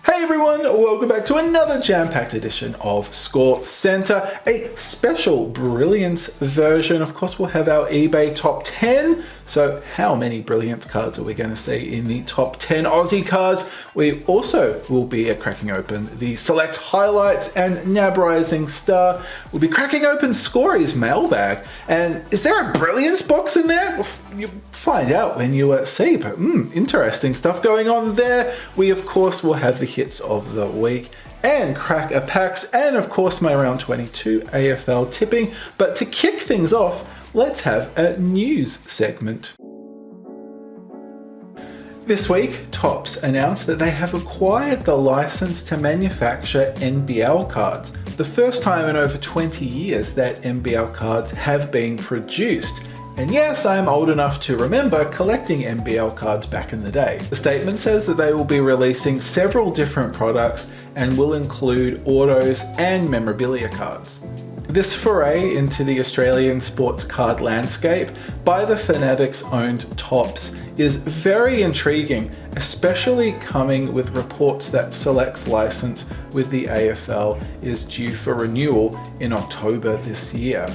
Hey everyone, welcome back to another jam-packed edition of ScoreCentre, a special Brilliance version. Of course, we'll have our eBay top 10. So how many Brilliance cards are we going to see in the top 10 Aussie cards? We also will be cracking open the Select Highlights and NAB Rising Star. We'll be cracking open Scorey's Mailbag. And is there a Brilliance box in there? You'll find out when you see, but interesting stuff going on there. We, of course, will have the hits of the week and crack a packs, and of course my round 22 AFL tipping. But to kick things off, let's have a news segment. This week, Topps announced that they have acquired the license to manufacture NBL cards. The first time in over 20 years that NBL cards have been produced. And yes, I am old enough to remember collecting NBL cards back in the day. The statement says that they will be releasing several different products and will include autos and memorabilia cards. This foray into the Australian sports card landscape by the Fanatics-owned Topps is very intriguing, especially coming with reports that Select's license with the AFL is due for renewal in October this year.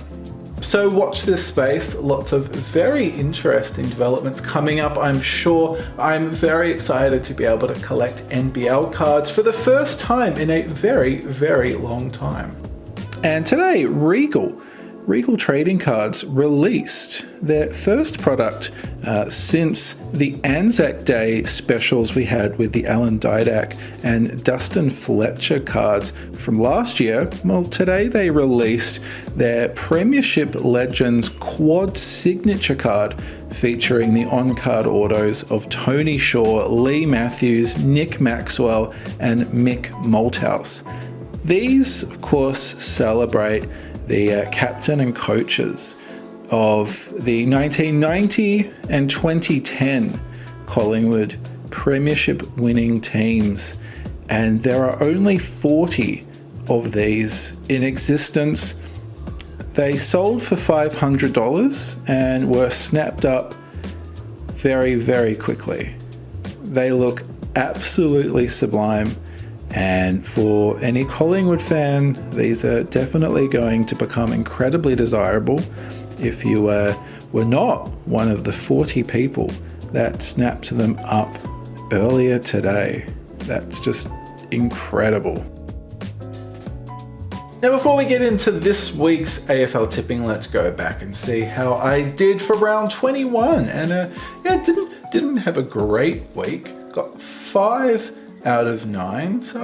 So watch this space, lots of very interesting developments coming up, I'm sure. I'm very excited to be able to collect NBL cards for the first time in a very, very long time. And today, Regal Trading Cards released their first product since the Anzac Day specials we had with the Alan Didak and Dustin Fletcher cards from last year. Well, today they released their Premiership Legends Quad Signature card featuring the on-card autos of Tony Shaw, Lee Matthews, Nick Maxwell, and Mick Malthouse. These, of course, celebrate the captain and coaches of the 1990 and 2010 Collingwood Premiership winning teams. And there are only 40 of these in existence. They sold for $500 and were snapped up very, very quickly. They look absolutely sublime. And for any Collingwood fan, these are definitely going to become incredibly desirable if you were not one of the 40 people that snapped them up earlier today. That's just incredible. Now, before we get into this week's AFL tipping, let's go back and see how I did for round 21. And didn't have a great week. Got 5 out of 9, so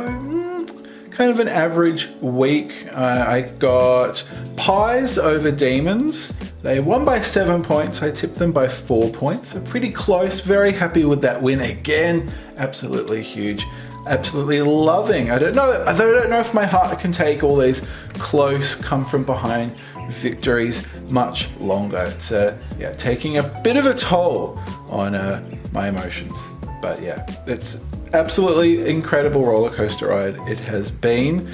kind of an average week. I got Pies over Demons. They won by 7 points. I tipped them by 4 points. So pretty close. Very happy with that win again. Absolutely huge. Absolutely loving. I don't know if my heart can take all these close, come from behind victories much longer. It's taking a bit of a toll on my emotions. But yeah, it's absolutely incredible roller coaster ride it has been.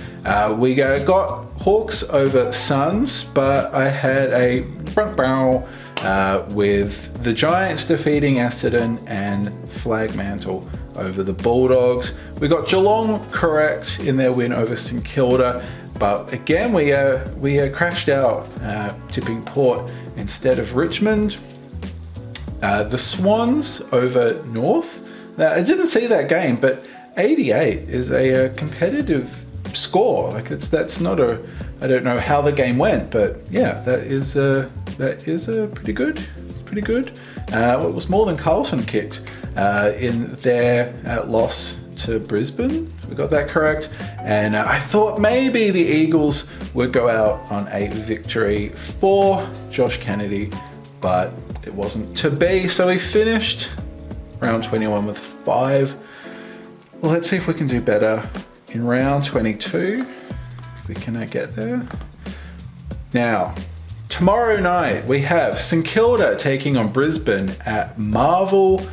We got Hawks over Suns, but I had a front barrel with the Giants defeating Essendon and Flagmantle over the Bulldogs. We got Geelong correct in their win over St Kilda, but again we crashed out tipping Port instead of Richmond. The Swans over North. Now, I didn't see that game, but 88 is a competitive score. That's not a. I don't know how the game went, but yeah, that is a pretty good. It was more than Carlton kicked in their loss to Brisbane. We got that correct, and I thought maybe the Eagles would go out on a victory for Josh Kennedy, but it wasn't to be. So we finished round 21 with 5. Well, let's see if we can do better in round 22, if we can get there. Now, tomorrow night we have St Kilda taking on Brisbane at Marvel.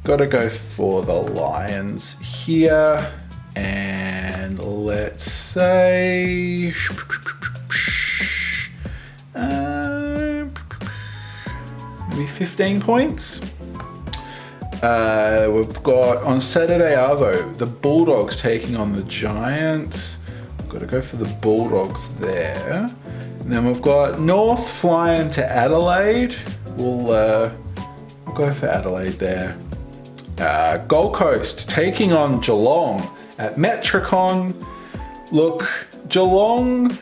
Gotta go for the Lions here, and let's say maybe 15 points. We've got on Saturday Arvo, the Bulldogs taking on the Giants. Got to go for the Bulldogs there. And then we've got North flying to Adelaide. We'll go for Adelaide there. Gold Coast taking on Geelong at Metricon. Look, Geelong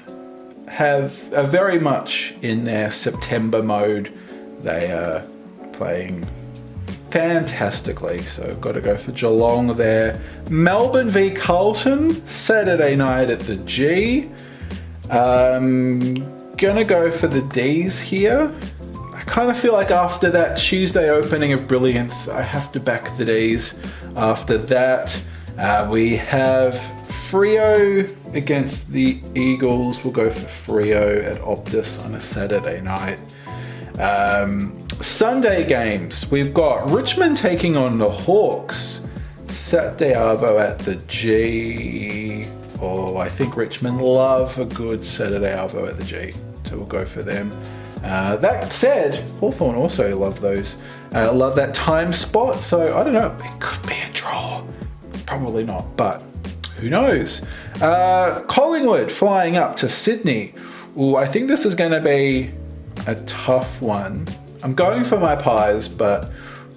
are very much in their September mode. They are playing fantastically, so got to go for Geelong there. Melbourne v Carlton, Saturday night at the G. Gonna go for the D's here. I kind of feel like after that Tuesday opening of Brilliance, I have to back the D's. After that, we have Freo against the Eagles. We'll go for Freo at Optus on a Saturday night. Sunday games, we've got Richmond taking on the Hawks. Saturday Arvo at the G. Oh, I think Richmond love a good Saturday Arvo at the G, so we'll go for them. That said, Hawthorn also love those. Love that time spot, so I don't know, it could be a draw. Probably not, but who knows? Collingwood flying up to Sydney. Ooh, I think this is going to be a tough one. I'm going for my Pies, but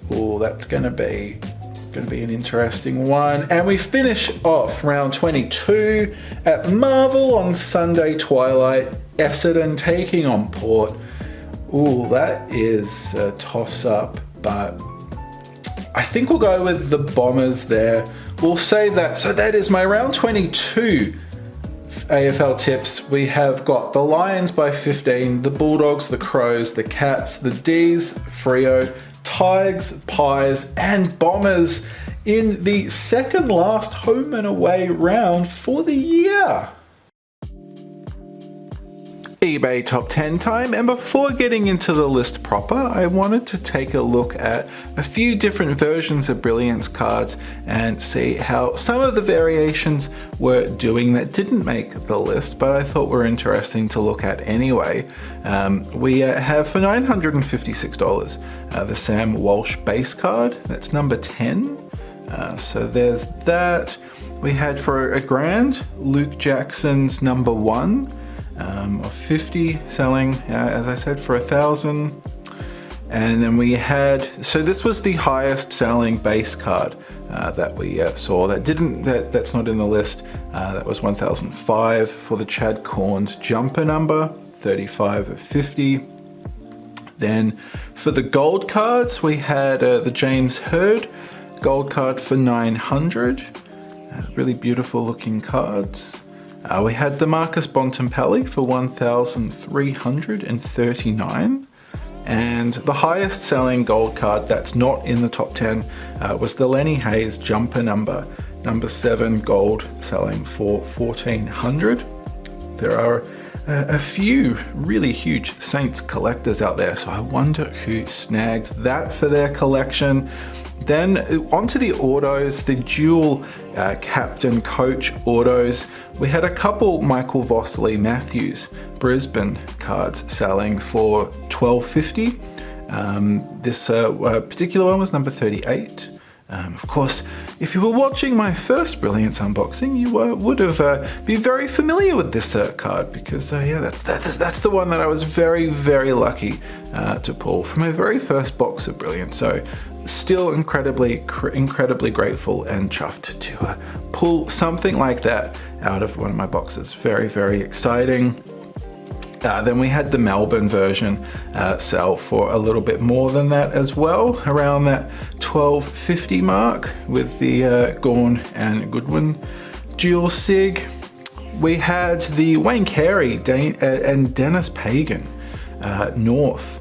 that's going to be an interesting one. And we finish off round 22 at Marvel on Sunday twilight. Essendon taking on Port. That is a toss-up, but I think we'll go with the Bombers there. We'll save that. So that is my round 22 AFL tips. We have got the Lions by 15, the Bulldogs, the Crows, the Cats, the D's, Freo, Tigers, Pies, and Bombers in the second last home and away round for the year. eBay Top 10 time, and before getting into the list proper, I wanted to take a look at a few different versions of Brilliance cards and see how some of the variations were doing that didn't make the list, but I thought were interesting to look at anyway. We have for $956 the Sam Walsh base card, that's number 10. So there's that. We had for a grand, Luke Jackson's number 1. Of 50 selling, as I said, for 1,000. And then we had, so this was the highest selling base card that we saw. That's not in the list. That was 1,005 for the Chad Corns jumper number, 35 of 50. Then for the gold cards, we had the James Hird gold card for 900. Really beautiful looking cards. We had the Marcus Bontempelli for 1,339. And the highest selling gold card that's not in the top 10 was the Lenny Hayes jumper number 7 gold, selling for 1,400. There are a few really huge Saints collectors out there, so I wonder who snagged that for their collection. Then onto the autos, the dual captain coach autos. We had a couple Michael Vossley Matthews Brisbane cards selling for $12.50. This particular one was number 38. Of course, if you were watching my first Brilliance unboxing, you would have been very familiar with this card because that's the one that I was very, very lucky to pull from my very first box of Brilliance. So still incredibly grateful and chuffed to pull something like that out of one of my boxes. Very, very exciting. Then we had the Melbourne version sell for a little bit more than that as well, around that $12.50 mark with the Gawn and Goodwin dual sig. We had the Wayne Carey and Dennis Pagan North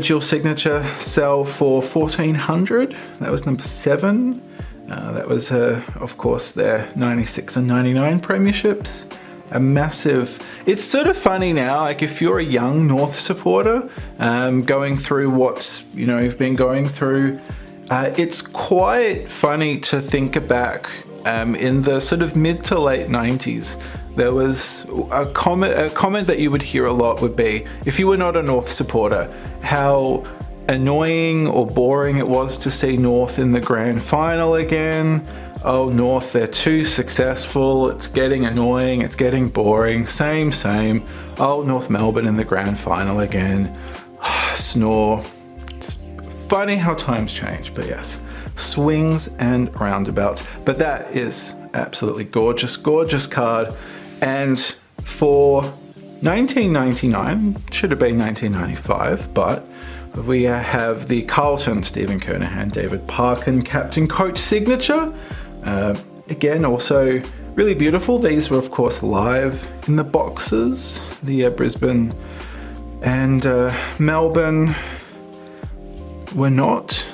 dual signature sell for $1,400. That was number 7. That was of course their 96 and 99 premierships. A massive, it's sort of funny now, like if you're a young North supporter going through what's, you've been going through, it's quite funny to think back in the sort of mid to late 90s. There was a comment that you would hear a lot would be, if you were not a North supporter, how annoying or boring it was to see North in the grand final again. Oh, North, they're too successful. It's getting annoying. It's getting boring. Same. Oh, North Melbourne in the grand final again. Snore. It's funny how times change, but yes, swings and roundabouts. But that is absolutely gorgeous card. And for 1999, should have been 1995, but we have the Carlton, Stephen Kernahan, David Parkin, captain coach signature. Again, also really beautiful. These were, of course, live in the boxes. The Brisbane and Melbourne were not.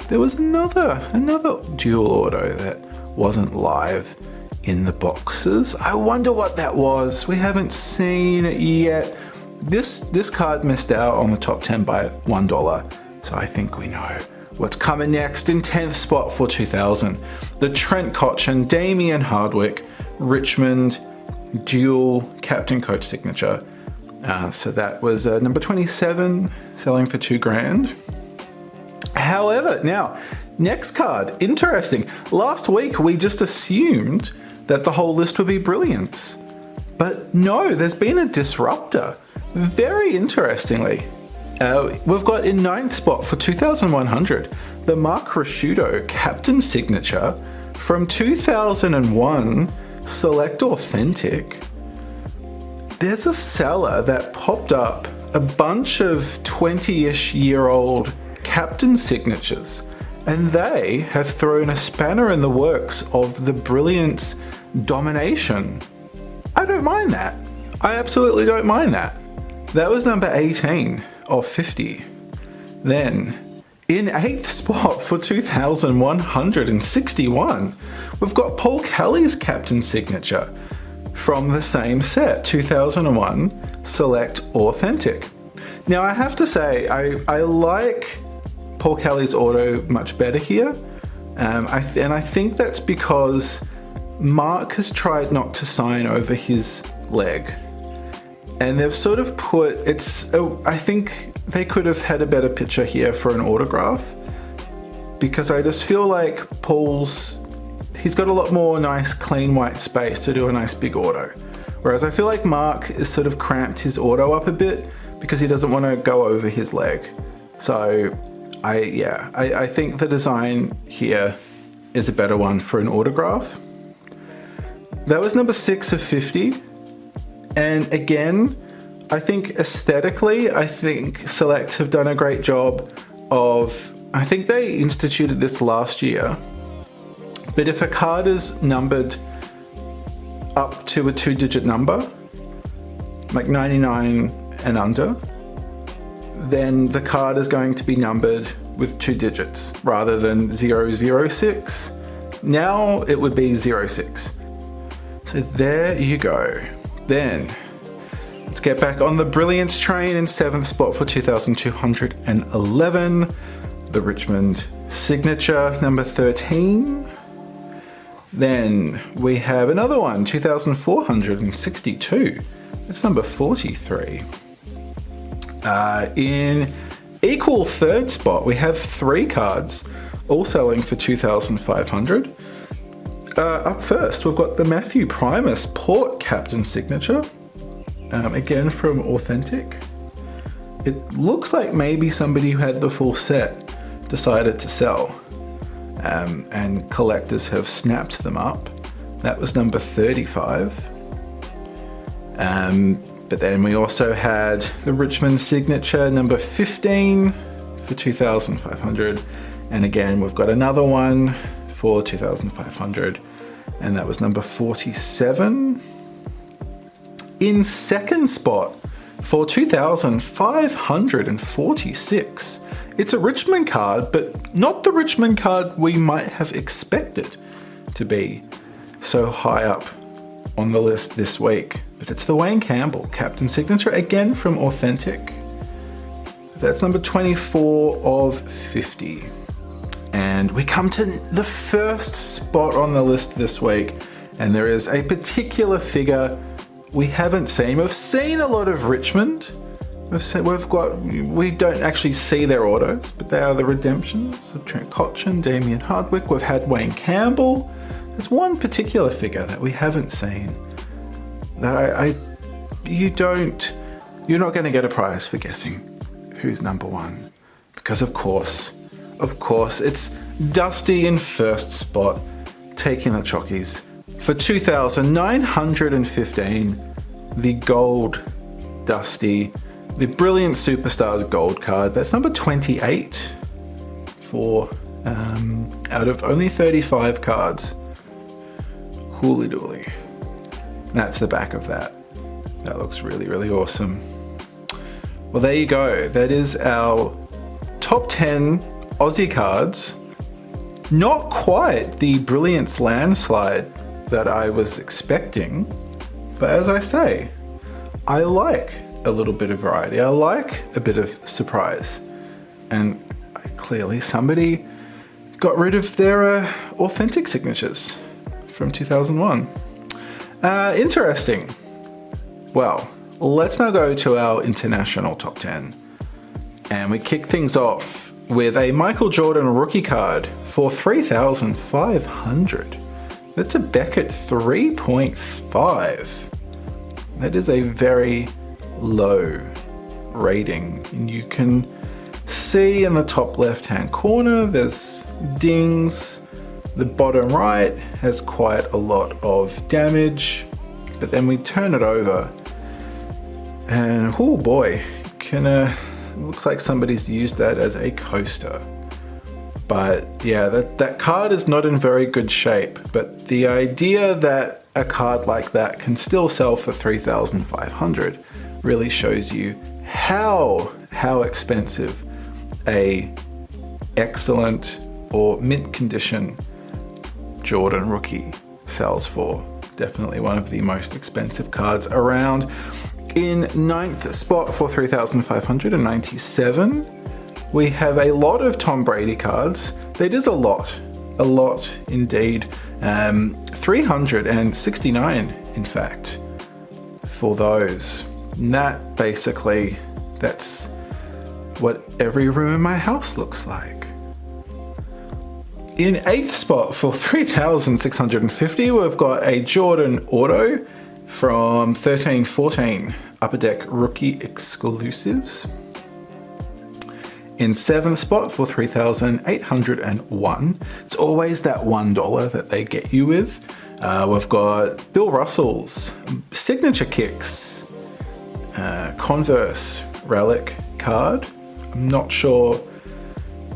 There was another dual auto that wasn't live in the boxes. I wonder what that was. We haven't seen it yet. This card missed out on the top 10 by $1, so I think we know what's coming next. In 10th spot for 2000, the Trent Cotchin, Damien Hardwick, Richmond dual captain coach signature. So that was number 27, selling for $2,000. However, now, next card, interesting. Last week we just assumed that the whole list would be Brilliance. But no, there's been a disruptor. Very interestingly, we've got in 9th spot for 2100, the Mark Rasciuto captain signature from 2001, Select Authentic. There's a seller that popped up a bunch of 20-ish year old captain signatures, and they have thrown a spanner in the works of the Brilliance domination. I don't mind that. I absolutely don't mind that. That was number 18 of 50. Then, in 8th spot for 2161, we've got Paul Kelly's captain signature from the same set, 2001 Select Authentic. Now, I have to say, I like Paul Kelly's auto much better here. And I think that's because Mark has tried not to sign over his leg. And they've sort of put, I think they could have had a better picture here for an autograph, because I just feel like he's got a lot more nice clean white space to do a nice big auto. Whereas I feel like Mark has sort of cramped his auto up a bit because he doesn't want to go over his leg. So I think the design here is a better one for an autograph. That was number 6 of 50. And again, I think aesthetically, I think Select have done a great job I think they instituted this last year, but if a card is numbered up to a 2-digit number, like 99 and under, then the card is going to be numbered with 2 digits rather than 006. Now it would be 06. So there you go. Then let's get back on the Brilliance train. In 7th spot for 2211, the Richmond signature, number 13. Then we have another one, 2462. That's number 43. In equal 3rd spot, we have 3 cards, all selling for 2,500. Up first, we've got the Matthew Primus Port captain signature, again from Authentic. It looks like maybe somebody who had the full set decided to sell, and collectors have snapped them up. That was number 35. But then we also had the Richmond signature, number 15 for 2,500. And again, we've got another one for 2,500, and that was number 47. In 2nd spot for 2,546, it's a Richmond card, but not the Richmond card we might have expected to be so high up on the list this week. But it's the Wayne Campbell captain signature, again from Authentic. That's number 24 of 50. And we come to the first spot on the list this week, and there is a particular figure we haven't seen. We've seen a lot of Richmond, We don't actually see their autos, but they are the redemptions of Trent Cotchin, Damien Hardwick. We've had Wayne Campbell. There's one particular figure that we haven't seen that you're not going to get a prize for guessing who's number one, because of course, it's Dusty in first spot, taking the chockies for 2,915, the gold Dusty, the Brilliance Superstars gold card. That's number 28 for out of only 35 cards. Hooly dooly. That's the back of that. That looks really, really awesome. Well, there you go. That is our top 10 Aussie cards. Not quite the Brilliance landslide that I was expecting, but as I say, I like a little bit of variety. I like a bit of surprise. And clearly somebody got rid of their authentic signatures from 2001. Interesting. Well, let's now go to our international top 10. And we kick things off with a Michael Jordan rookie card for 3,500. That's a Beckett 3.5. That is a very low rating. And you can see in the top left-hand corner, there's dings. The bottom right has quite a lot of damage. But then we turn it over and oh boy, looks like somebody's used that as a coaster. But yeah, that card is not in very good shape. But the idea that a card like that can still sell for 3,500 really shows you how expensive a excellent or mint condition Jordan rookie sells for. Definitely one of the most expensive cards around. In 9th spot for 3,597, we have a lot of Tom Brady cards. That is a lot indeed. 369 in fact for those. And that's what every room in my house looks like. In 8th spot for 3,650, we've got a Jordan Auto from 13-14 Upper Deck Rookie Exclusives. In 7th spot for 3,801, it's always that $1 that they get you with. We've got Bill Russell's Signature Kicks Converse Relic card. I'm not sure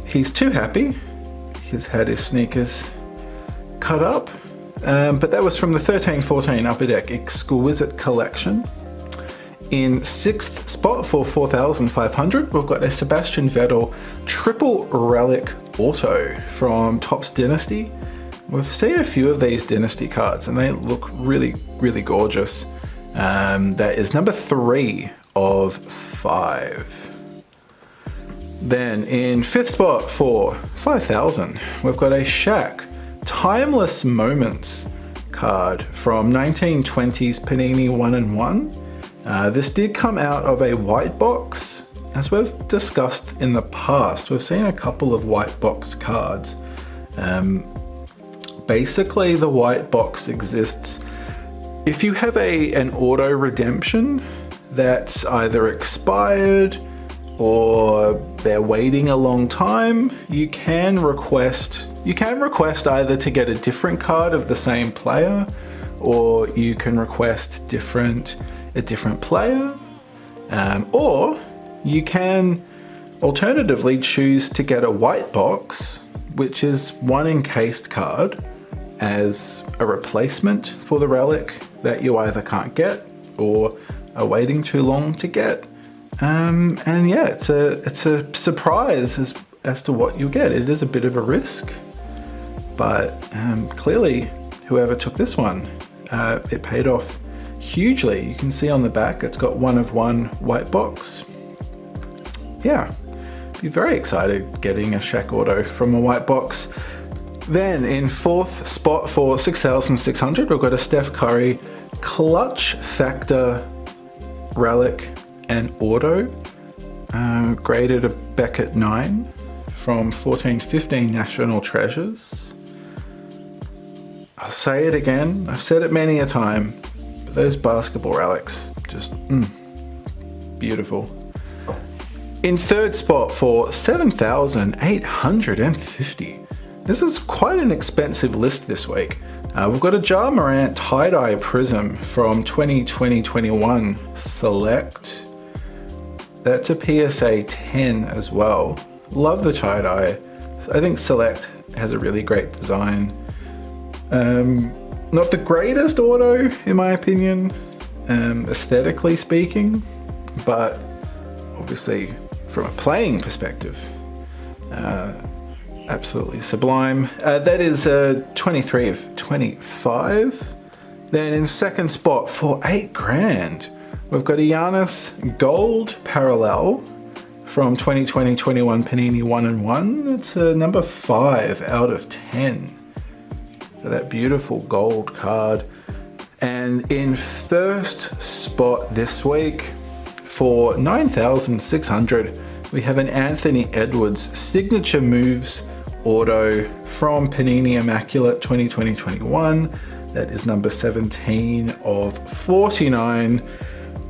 he's too happy. He's had his sneakers cut up. But that was from the 13-14 Upper Deck Exquisite Collection. In 6th spot for 4,500, we've got a Sebastian Vettel Triple Relic Auto from Topps Dynasty. We've seen a few of these Dynasty cards and they look really, really gorgeous. That is number 3 of 5. Then in 5th spot for 5,000, we've got a Shaq Timeless Moments card from 1920s Panini 1-in-1. This did come out of a white box. As we've discussed in the past, we've seen a couple of white box cards. Basically, the white box exists if you have an auto redemption that's either expired or they're waiting a long time. You can request either to get a different card of the same player, or you can request a different player, or you can alternatively choose to get a white box, which is one encased card, as a replacement for the relic that you either can't get or are waiting too long to get. And yeah, it's a surprise as to what you'll get. It is a bit of a risk, but clearly whoever took this one, it paid off hugely. You can see on the back it's got 1-of-1 white box. Yeah, be very excited getting a Shaq Auto from a white box. Then in 4th spot for 6,600, we've got a Steph Curry Clutch Factor Relic and auto, graded a Beckett 9 from 14-15 National Treasures. I'll say it again, I've said it many a time, but those basketball relics, just beautiful. In third spot for 7,850. This is quite an expensive list this week. We've got a Ja Morant tie-dye prism from 2020-21 Select. That's a PSA 10 as well. Love the tie-dye. I think Select has a really great design. Not the greatest auto, in my opinion, aesthetically speaking, but obviously from a playing perspective, absolutely sublime. That is 23 of 25. Then in second spot for $8,000, we've got a Giannis Gold Parallel from 2020-21 Panini 1-1. It's a number 5 out of 10 for that beautiful gold card. And in first spot this week for 9,600, we have an Anthony Edwards Signature Moves auto from Panini Immaculate 2020-21. That is number 17 of 49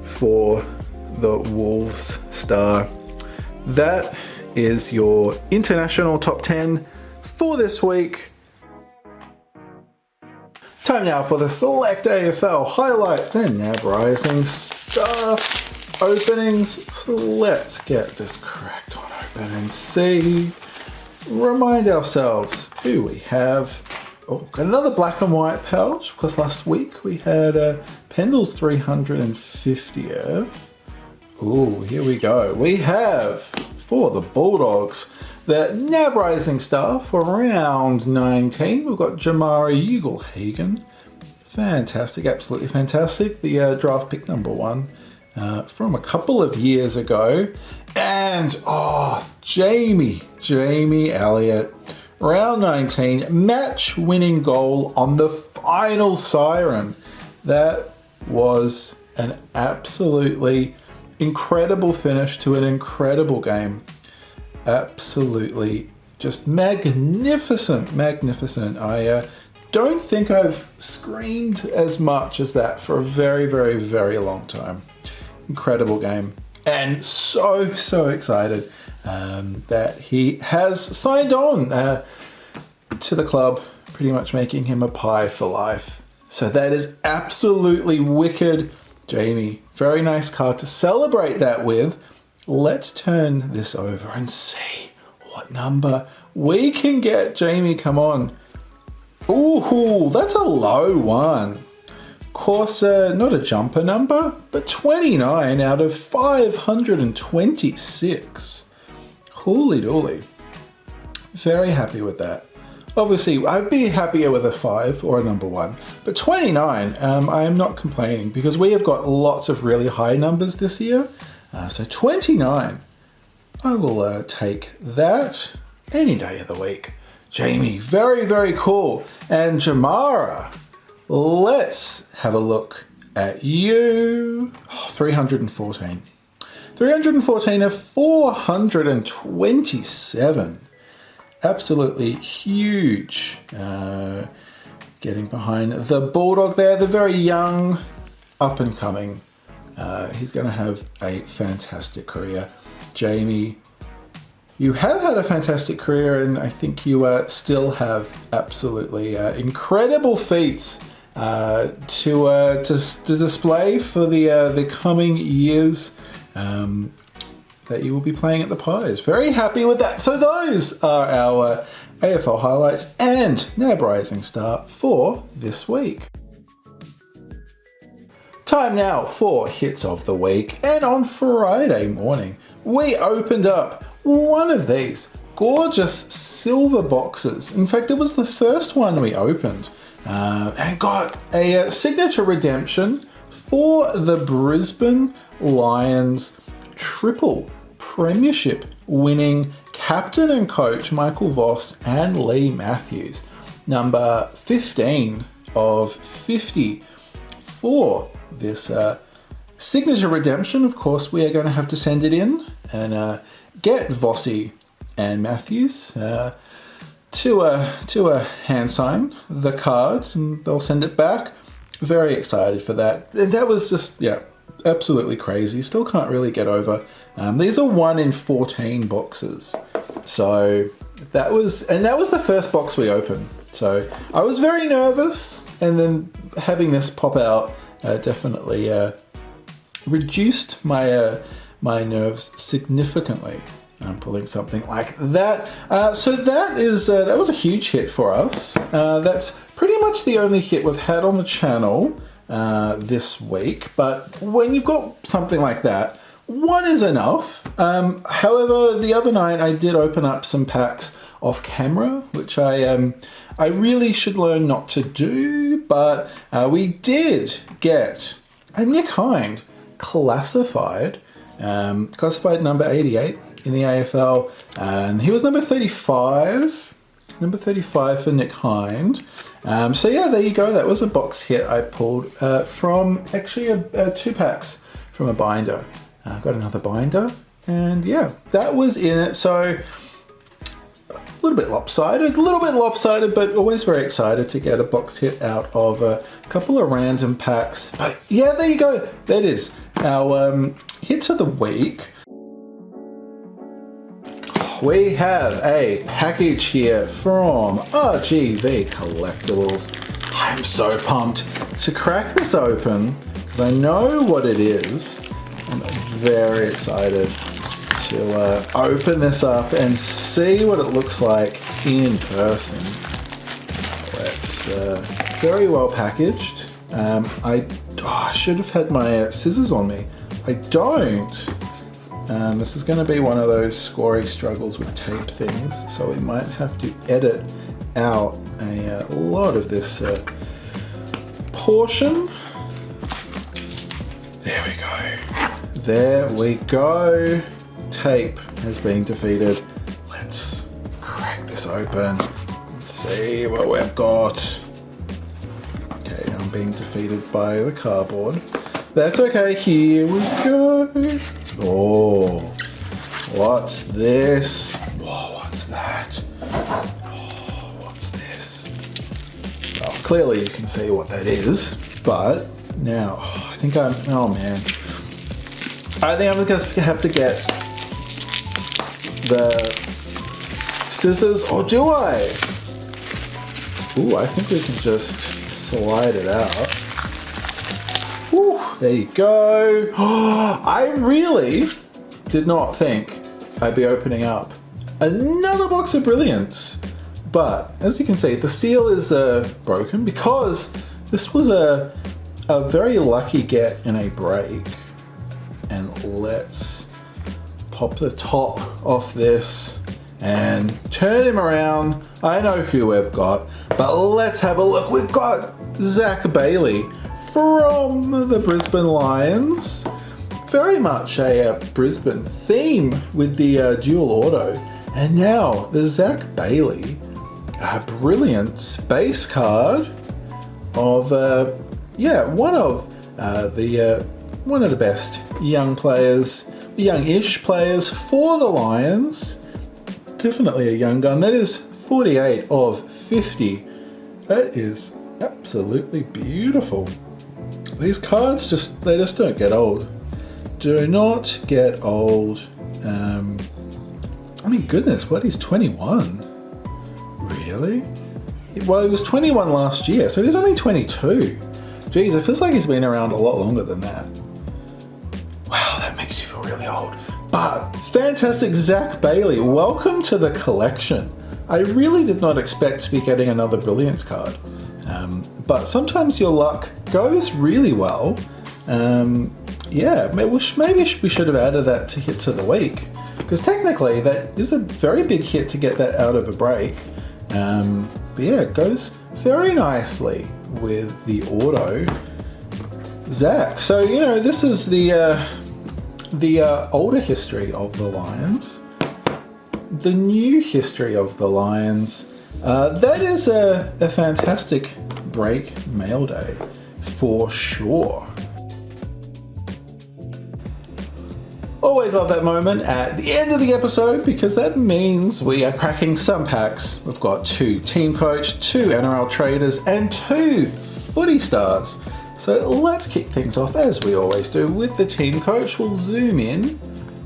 for the Wolves star. That is your international top 10 for this week. Time now for the Select AFL highlights and NAB Rising Star openings. So let's get this cracked on open and see. Remind ourselves who we have. Oh, got another black and white pouch because last week we had Pendle's 350th. Oh, here we go. We have for the Bulldogs the NAB Rising Star for round 19. We've got Jamari Ugle-Hagan. Fantastic, absolutely fantastic. The draft pick number 1 from a couple of years ago. And, Jamie Elliott. Round 19, match-winning goal on the final siren. That was an absolutely incredible finish to an incredible game. Absolutely just magnificent. I don't think I've screamed as much as that for a very, very, very long time. Incredible game. And so excited that he has signed on to the club, pretty much making him a pie for life. So that is absolutely wicked. Jamie, very nice card to celebrate that with. Let's turn this over and see what number we can get. Jamie, come on. Ooh, that's a low one. Of course, not a jumper number, but 29 out of 526. Holy dooly. Very happy with that. Obviously, I'd be happier with a 5 or a number 1, but 29, I am not complaining because we have got lots of really high numbers this year. So 29, I will take that any day of the week. Jamie, very, very cool. And Jamara, let's have a look at you. 314. 314 of 427. Absolutely huge. Getting behind the Bulldog there, the very young, up and coming. He's going to have a fantastic career. Jamie, you have had a fantastic career, and I think you still have absolutely incredible feats to display for the coming years that you will be playing at the Pies. Very happy with that. So those are our AFL highlights and NAB Rising Star for this week. Time now for Hits of the Week, and on Friday morning we opened up one of these gorgeous silver boxes. In fact, it was the first one we opened and got a signature redemption for the Brisbane Lions triple premiership winning captain and coach Michael Voss and Lee Matthews. Number 15 of 50 for this Signature redemption, of course, we are going to have to send it in and get Vossi and Matthews to hand sign the cards, and they'll send it back. Very excited for that. That was just, yeah, absolutely crazy. Still can't really get over. These are 1 in 14 boxes. So that was the first box we opened. So I was very nervous, and then having this pop out definitely reduced my my nerves significantly. I'm pulling something like that. So that was a huge hit for us. That's pretty much the only hit we've had on the channel this week. But when you've got something like that, 1 is enough. However, the other night I did open up some packs off camera, which I really should learn not to do. But we did get a Nick Hind classified number 88 in the AFL, and he was number 35 for Nick Hind. So yeah, there you go. That was a box hit I pulled from actually 2 packs from a binder. Got another binder, and yeah, that was in it. So a little bit lopsided, but always very excited to get a box hit out of a couple of random packs. But yeah, there you go. That is our hits of the week. We have a package here from RGV Collectibles. I'm so pumped to crack this open because I know what it is. I'm very excited to open this up and see what it looks like in person. It's very well packaged. I should have had my scissors on me. I don't. This is going to be one of those Scorey struggles with tape things, so we might have to edit out a lot of this portion. There we go. Tape has been defeated. Let's crack this open and see what we've got. Okay, I'm being defeated by the cardboard. That's okay, here we go. Oh, what's this? Whoa, what's that? Oh, what's this? Well, clearly you can see what that is, but now, I think I'm going to have to get the scissors, or do I? Ooh, I think we can just slide it out. Ooh, there you go. I really did not think I'd be opening up another box of Brilliance. But as you can see, the seal is broken because this was a very lucky get in a break. And let's pop the top off this and turn him around. I know who we've got, but let's have a look. We've got Zach Bailey from the Brisbane Lions. Very much a Brisbane theme with the dual auto. And now the Zach Bailey Brilliance base card of one of the best youngish players for the Lions. Definitely a young gun. That is 48 of 50. That is absolutely beautiful. These cards just don't get old. Do not get old. I mean, goodness, what is 21? Really? Well, he was 21 last year, so he's only 22. Geez, it feels like he's been around a lot longer than that. Wow, that makes you feel really old. But fantastic, Zach Bailey, welcome to the collection. I really did not expect to be getting another Brilliance card. But sometimes your luck goes really well. Yeah, maybe we should have added that to hits of the week. Because technically that is a very big hit to get that out of a break. But yeah, it goes very nicely with the auto. Zach. So, you know, this is the older history of the Lions. The new history of the Lions. That is a fantastic break mail day for sure. Always love that moment at the end of the episode because that means we are cracking some packs. We've got 2 Team Coach, 2 NRL Traders, and 2 Footy Stars. So let's kick things off as we always do with the Team Coach. We'll zoom in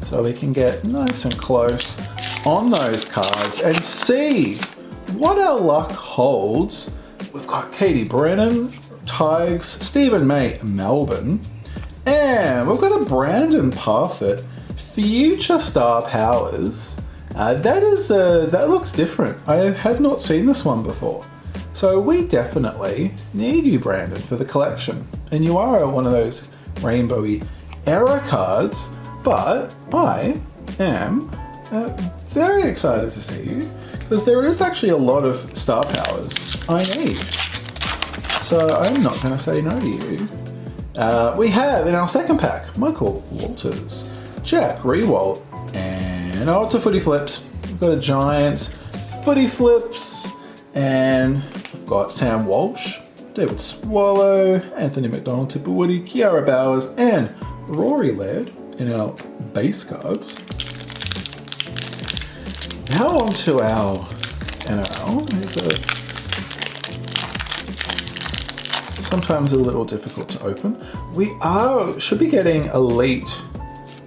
so we can get nice and close on those cards and see what our luck holds. We've got Katie Brennan, Tigers, Stephen May, Melbourne, and we've got a Brandon Parfitt, Future Star Powers. That looks different. I have not seen this one before. So we definitely need you, Brandon, for the collection. And you are one of those rainbowy error cards, but I am very excited to see you because there is actually a lot of star powers I need. So I'm not going to say no to you. We have in our second pack, Michael Walters, Jack Rewalt, and to Footy Flips. We've got a Giants, Footy Flips, and we've got Sam Walsh, David Swallow, Anthony McDonald, Tipper Woody, Kiara Bowers, and Rory Laird in our base cards. Now on to our NRL. Sometimes a little difficult to open. We should be getting Elite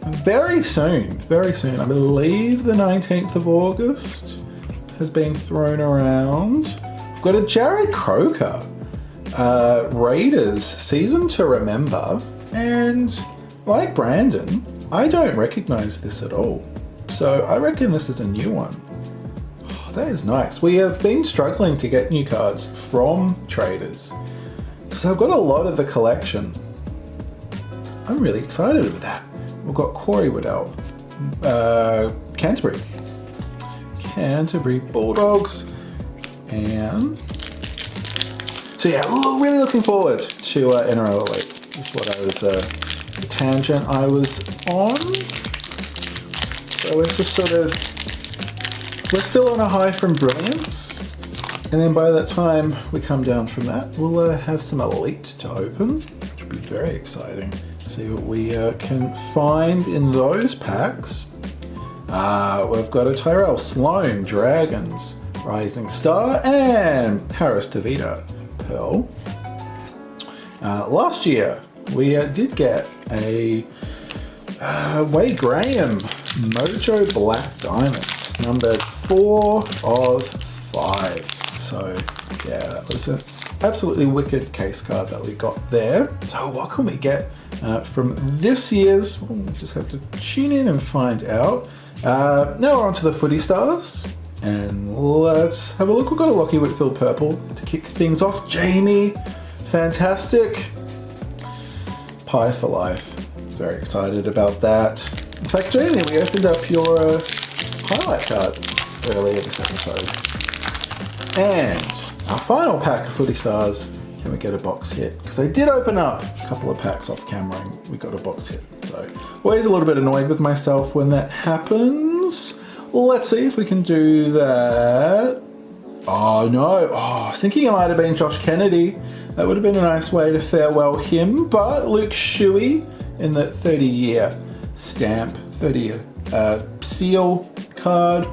very soon. I believe the 19th of August has been thrown around. We've got a Jared Croker, Raiders season to remember, and like Brandon, I don't recognize this at all. So I reckon this is a new one. Oh, that is nice. We have been struggling to get new cards from traders because I've got a lot of the collection. I'm really excited about that. We've got Corey Waddell, Canterbury Bulldogs, and so yeah, really looking forward to NRL Elite. That's what I was, the tangent I was on. So we're just we're still on a high from Brilliance, and then by the time we come down from that, we'll have some Elite to open, which will be very exciting. See what we can find in those packs. We've got a Tyrell Sloan, Dragons, Rising Star, and Harris Tavita, Pearl. Last year, we did get a Wade Graham Mojo Black Diamond, numbered 4 of 5. So yeah, that was an absolutely wicked case card that we got there. So what can we get from this year's? We'll just have to tune in and find out. Now we're on to the Footy Stars, and let's have a look. We've got a Lockie Whitfield Purple to kick things off. Jamie, fantastic. Pie for life. Very excited about that. In fact, Jamie, we opened up your highlight card earlier this episode. And our final pack of Footy Stars, can we get a box hit? Because I did open up a couple of packs off camera and we got a box hit. So always a little bit annoyed with myself when that happens. Let's see if we can do that. Oh no, I was thinking it might have been Josh Kennedy. That would have been a nice way to farewell him, but Luke Shuey in the 30-year stamp, 30-year seal card.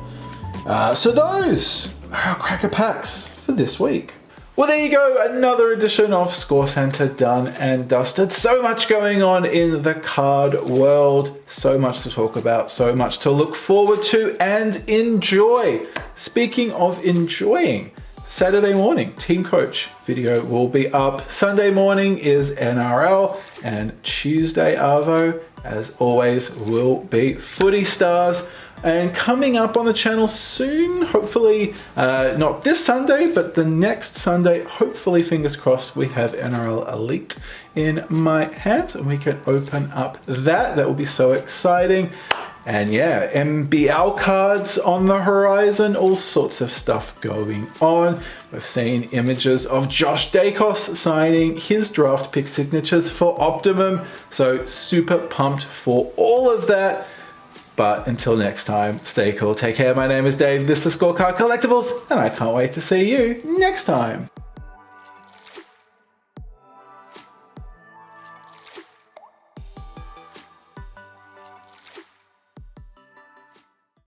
So those are our cracker packs for this week. Well, there you go, another edition of ScoreCentre done and dusted. So much going on in the card world, so much to talk about, so much to look forward to and enjoy. Speaking of enjoying, Saturday morning Team Coach video will be up. Sunday morning is NRL, and Tuesday Arvo, as always, will be Footy Stars. And coming up on the channel soon, hopefully not this Sunday, but the next Sunday, hopefully, fingers crossed, we have NRL Elite in my hands and we can open up that. That will be so exciting. And yeah, NBL cards on the horizon, all sorts of stuff going on. We've seen images of Josh Dacos signing his draft pick signatures for Optimum. So super pumped for all of that. But until next time, stay cool, take care. My name is Dave, this is Scorecard Collectibles, and I can't wait to see you next time.